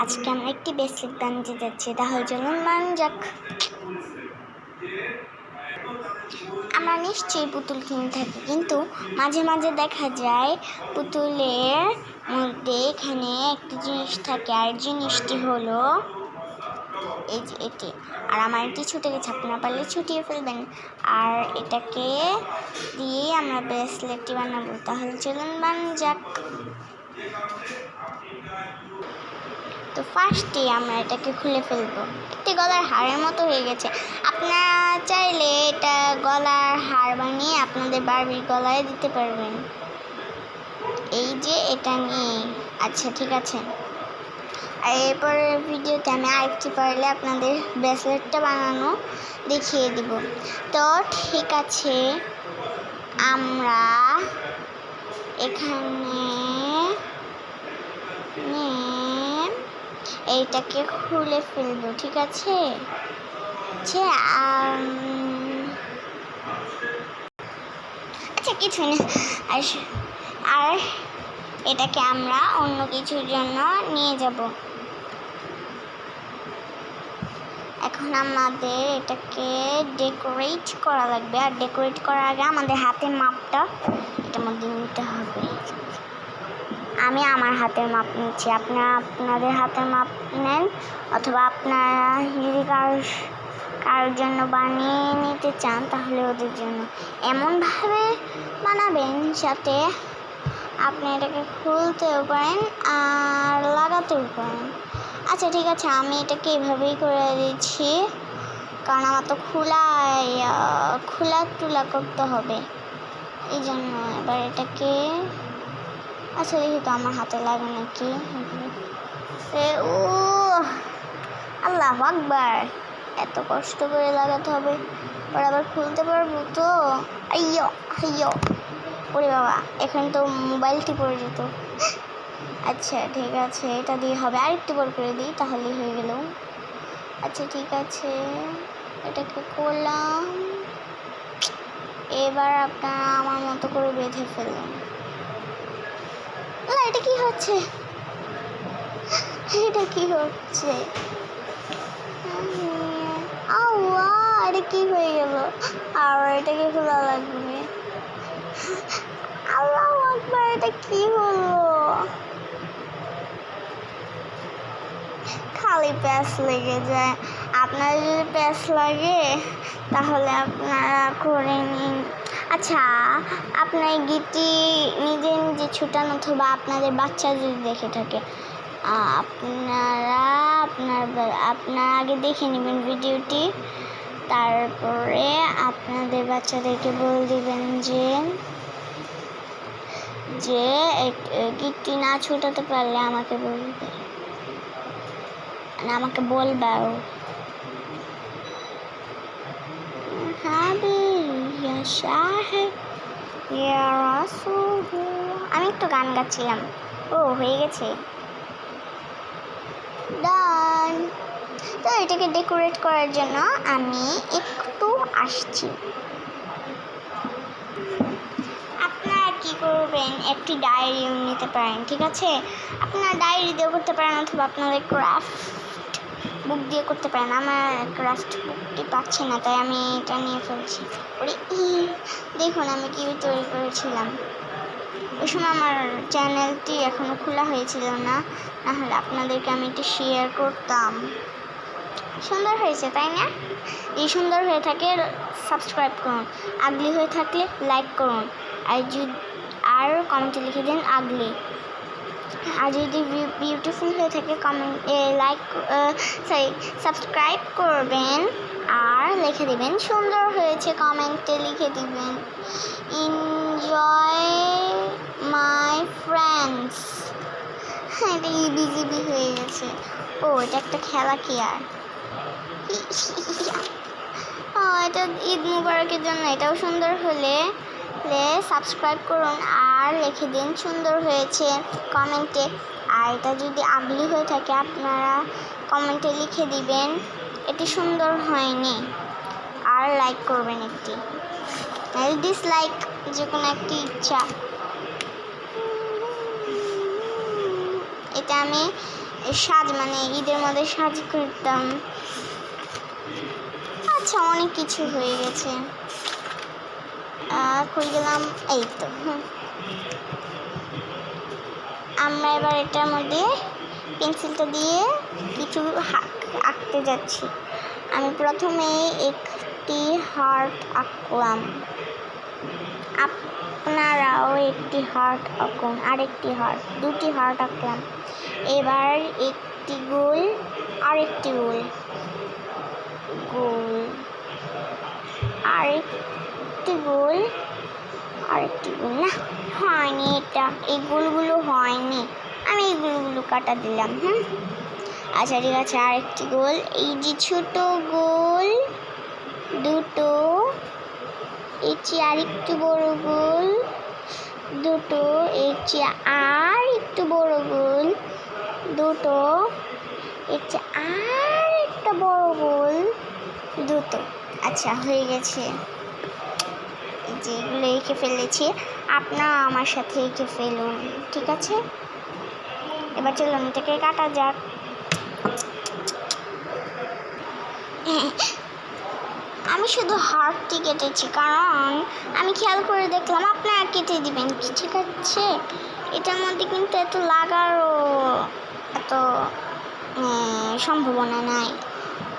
আজকে আমরা একটি ব্রেসলেট বানাতে যাচ্ছি, তাহলে চলুন বানানো যাক। আমরা নিশ্চয়ই পুতুল কিনে থাকি, কিন্তু মাঝে মাঝে দেখা যায় পুতুলের মধ্যে এখানে একটি জিনিস থাকে, আর জিনিসটি হলো এই যে এটি। আর আমার এটি ছুটে গেছে, আপনারা পারলে ছুটিয়ে ফেলবেন। আর এটাকে দিয়ে আমরা ব্রেসলেটটি বানাবো, তাহলে চলুন বানানো যাক। তো ফার্স্টে আমরা এটাকে খুলে ফেলবো। একটি গলার হারের মতো হয়ে গেছে। আপনারা চাইলে এটা গলার হার বানিয়ে আপনাদের বারবির গলায় দিতে পারবেন। এই যে এটা নিয়ে, আচ্ছা ঠিক আছে। আর এরপরের ভিডিওতে আমি আরেকটি পারলে আপনাদের ব্রেসলেটটা বানানো দেখিয়ে দিব। তো ঠিক আছে, আমরা এখানে এইটাকে খুলে ফেলবো, ঠিক আছে। আচ্ছা কিছু না, আর এটাকে আমরা অন্য কিছুর জন্য নিয়ে যাব। এখন আমাদের এটাকে ডেকোরেট করা লাগবে, আর ডেকোরেট করার আগে আমাদের হাতের মাপটা এটার মধ্যে নিতে হবে। আমি আমার হাতের মাপ নিচ্ছি, আপনারা আপনাদের হাতের মাপ নেন, অথবা আপনারা যদি কারোর জন্য বানিয়ে নিতে চান তাহলে ওদের জন্য এমনভাবে বানাবেন যাতে আপনি এটাকে খুলতেও পারেন আর লাগাতেও পারেন। আচ্ছা ঠিক আছে, আমি এটাকে এভাবেই করে দিচ্ছি, কারণ আমার তো খোলা টুলা করতে হবে, এই জন্য। এবার এটাকে আচ্ছা দেখি তো আমার হাতে লাগে নাকি। ও আল্লাহু আকবার, এত কষ্ট করে লাগাতে হবে, পরে আবার খুলতে পারবো তো? আইয়ো ওরে বাবা, এখানে তো মোবাইলটি পড়ে যেত। আচ্ছা ঠিক আছে, এটা দিয়ে হবে। আরেকটু বড় করে দিই, তাহলেই হয়ে গেল। আচ্ছা ঠিক আছে, এটাকে করলাম। এবার আপনারা আমার মতো করে বেঁধে ফেললেন। এটা কি হচ্ছে? এটা কি হচ্ছে? এটা কি হয়ে গেল? আর এটাকে খোলা লাগবে। আল্লাহু আকবার, এটা কি হলো? খালি প্যাঁচ লেগে যায়। আপনার যদি প্যাঁচ লাগে তাহলে আপনারা করে নিন। আচ্ছা, আপনার গিটি নিজে নিজে ছুটান, অথবা আপনাদের বাচ্চা যদি দেখে থাকে, আপনারা আগে দেখে নেবেন ভিডিওটি, তারপরে আপনাদের বাচ্চাদেরকে বলে দিবেন যে গিটটি না ছুটাতে পারলে আমাকে বলবে, আমাকে বলবেও। আমি একটু গান গাচ্ছিলাম। ও হয়ে গেছে, ডান। তো এটাকে ডেকোরেট করার জন্য আমি একটু আসছি। আপনারা কি করবেন, একটি ডায়েরিও নিতে পারেন, ঠিক আছে। আপনারা ডায়েরি দিয়েও করতে পারেন, অথবা আপনাদের ক্রাফট বুক দিয়ে করতে পারেন। আমার ক্রাফট বুকটি পাচ্ছি না, তাই আমি এটা নিয়ে ফেলছি। দেখুন আমি কি তৈরি করেছিলাম। ওই সময় আমার চ্যানেলটি এখনো খোলা হয়েছিল না, নাহলে আপনাদেরকে আমি এটি শেয়ার করতাম। সুন্দর হয়েছে তাই না? এই সুন্দর হয়ে থাকে সাবস্ক্রাইব করুন, আগলি হয়ে থাকলে লাইক করুন, আর কমেন্টে লিখে দিন আগলি। আর যদি বিউটিফুল হয়ে থাকে সাবস্ক্রাইব করবেন আর লিখে দিবেন সুন্দর হয়েছে, কমেন্টে লিখে দিবেন এনজয় মাই ফ্রেন্ডস। এটা ইবিজিবি হয়ে গেছে। ও এটা একটা খেলা কি আর? এটা ঈদ মুবারকের জন্য। এটাও সুন্দর হলে সাবস্ক্রাইব করুন আর লিখে দিন সুন্দর হয়েছে কমেন্টে। আর এটা যদি আগলি হয়ে থাকে আপনারা কমেন্টে লিখে দিবেন এটি সুন্দর হয়নি, আর লাইক করবেন একটি, ডিসলাইক যে কোনো একটি ইচ্ছা। এটা আমি সাজ মানে ঈদের মধ্যে সাজ করতাম। আচ্ছা অনেক কিছু হয়ে গেছে। কই গেলাম, এই তো। আমরা এবার এটার মধ্যে পেন্সিলটা দিয়ে কিছু আঁকতে যাচ্ছি। আমি প্রথমে একটি হার্ট আঁকলাম, আপনারাও একটি হার্ট আঁকুন, আরেকটি হার্ট, দুটি হার্ট আঁকলাম। এবার একটি গোল, আরেকটি গোল, গোল, আরেকটি গোল, আরেকটি গোল। না হয়নি, এটা এই গোলগুলো হয়নি, আমি এই গোলগুলো কাটা দিলাম। আচ্ছা ঠিক আছে, আরেকটি গোল, এই যে ছোট গোল দুটো, এর চেয়ে আরেকটু বড় গোল দুটো, এর চেয়ে আর একটু বড় গোল দুটো, এর চেয়ে আর একটা বড় গোল দুটো। আচ্ছা হয়ে গেছে। যেগুলো এঁকে ফেলেছি আপনারা আমার সাথে এঁকে ফেলুন, ঠিক আছে? এবার চলুন এটাকে কাটা যাক। আমি শুধু হার্টটি কেটেছি কারণ আমি খেয়াল করে দেখলাম আপনারা কেটে দিবেন, ঠিক আছে? এটার মধ্যে কিন্তু এত লাগারও এত সম্ভাবনা নাই।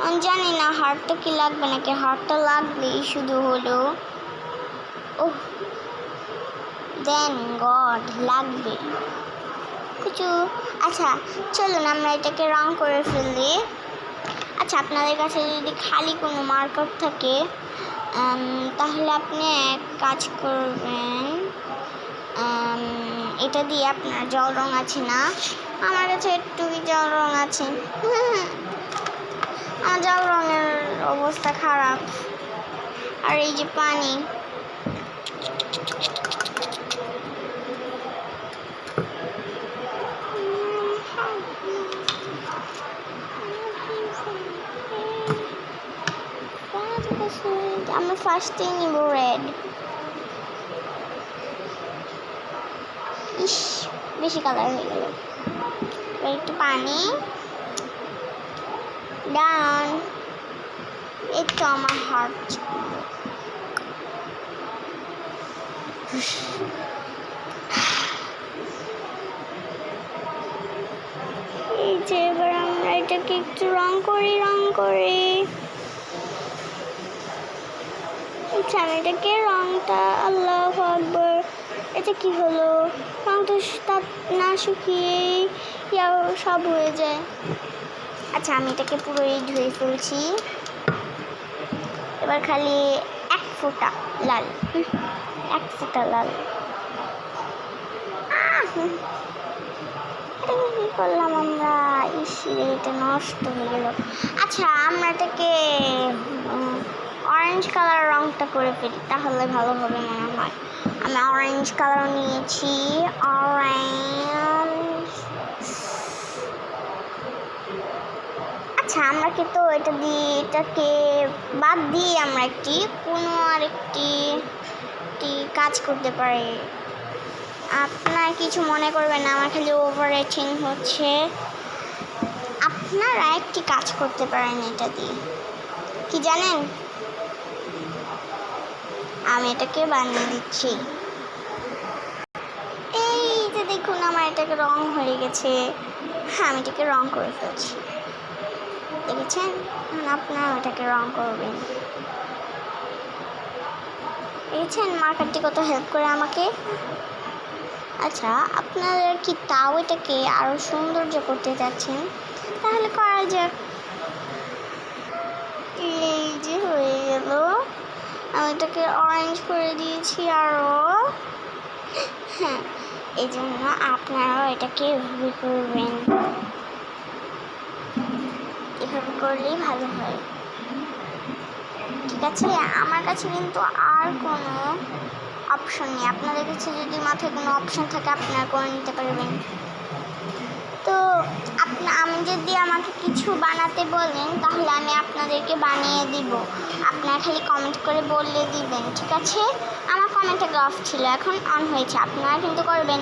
আমি জানি না হার্টটা কি লাগবে নাকি, হার্টটা লাগবেই শুধু হলো। ও দেন গড, লাগবে কিছু। আচ্ছা চলুন আমরা এটাকে রং করে ফেলি। আচ্ছা আপনাদের কাছে যদি খালি কোনো মার্কার থাকে তাহলে আপনি এক কাজ করবেন, এটা দিয়ে আপনার জল রং আছে না? আমার কাছে একটুই জল রং আছে। আমার জল রঙের অবস্থা খারাপ। আর এই যে পানি, আমরা ফার্স্টে নিব রেড। ইস বেশি কালার হয়ে গেল। একটু পানি, ডান। এই তো আমার হার্ট। এই যে এবার আমরা এটাকে একটু রং করি। আচ্ছা আমি এটাকে রংটা, আল্লাহু আকবার, এটা কি হলো? রংটা না শুকিয়েই সব হয়ে যায়। আচ্ছা আমি এটাকে পুরোই ধুয়ে ফেলছি। এবার খালি এক ফোঁটা লাল, এক ফোঁটা লাল। এটাকে কী করলাম আমরা? এটা নষ্ট হয়ে গেল। আচ্ছা আমরা এটাকে অরেঞ্জ কালার রংটা করে ফেলি, তাহলে ভালো হবে মনে হয়। আমি অরেঞ্জ কালার নিয়েছি, অরেঞ্জ। আচ্ছা আমরা কিন্তু এটাকে বাদ দিয়ে আমরা কোনো আরেকটি কাজ করতে পারি। আপনার কিছু মনে করবেন না, আমার খালি ওভার রেটিং হচ্ছে। আপনারা একটি কাজ করতে পারেন এটা দিয়ে, কি জানেন? আমি এটাকে বানিয়ে দিচ্ছি। এই যে দেখুন আমার এটাকে রং হয়ে গেছে। হ্যাঁ আমি এটাকে রং করে ফেলছি, দেখেছেন? আপনারা এটাকে রং করবেন, দেখেছেন মার্কারটি কত হেল্প করে আমাকে। আচ্ছা আপনারা কি তাও এটাকে আরও সৌন্দর্য করতে যাচ্ছেন? তাহলে করা যাক। এই যে হয়ে গেল, আমি এটাকে অরেঞ্জ করে দিয়েছি আরও। হ্যাঁ এই জন্য আপনারাও এটাকে এভাবে করবেন, এভাবে করলেই ভালো হয়, ঠিক আছে? আমার কাছে কিন্তু আর কোনো অপশন নেই। আপনাদের কাছে যদি মাথায় কোনো অপশন থাকে আপনারা করে নিতে পারবেন। তো আমি যদি আমাকে কিছু বানাতে বলেন তাহলে আমি আপনাদেরকে বানিয়ে দিব, আপনারা খালি কমেন্ট করে বললে দিবেন, ঠিক আছে? আমার কমেন্ট আগে অফ ছিল, এখন অন হয়েছে, আপনারা কিন্তু করবেন।